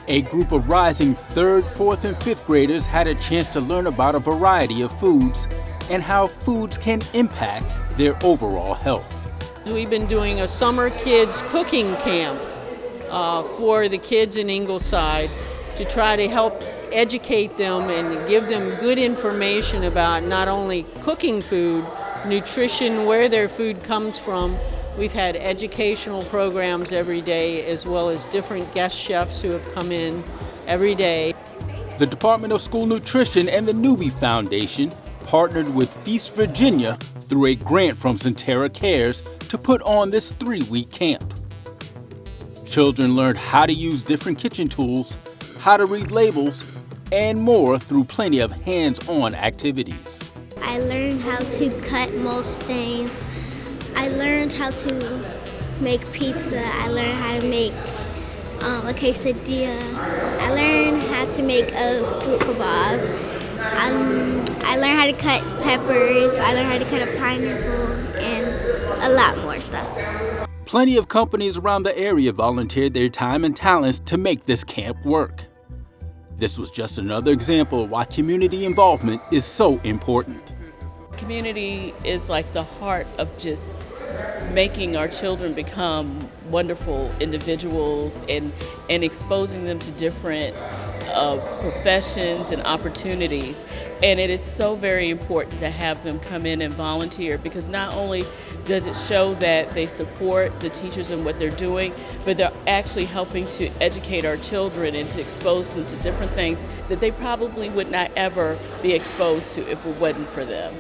A group of rising 3rd, 4th, and 5th graders had a chance to learn about a variety of foods and how foods can impact their overall health. We've been doing a summer kids cooking camp for the kids in Ingleside to try to help educate them and give them good information about not only cooking food, nutrition, where their food comes from. We've had educational programs every day, as well as different guest chefs who have come in every day. The Department of School Nutrition and the Newbie Foundation partnered with Feast Virginia through a grant from Centera Cares to put on this 3-week camp. Children learned how to use different kitchen tools, how to read labels, and more through plenty of hands-on activities. I learned how to cut most things. I learned how to make pizza. I learned how to make a quesadilla. I learned how to make a fruit kebab. I learned how to cut peppers. I learned how to cut a pineapple and a lot more stuff. Plenty of companies around the area volunteered their time and talents to make this camp work. This was just another example of why community involvement is so important. Community is like the heart of just making our children become wonderful individuals and exposing them to different professions and opportunities. And it is so very important to have them come in and volunteer, because not only does it show that they support the teachers and what they're doing, but they're actually helping to educate our children and to expose them to different things that they probably would not ever be exposed to if it wasn't for them.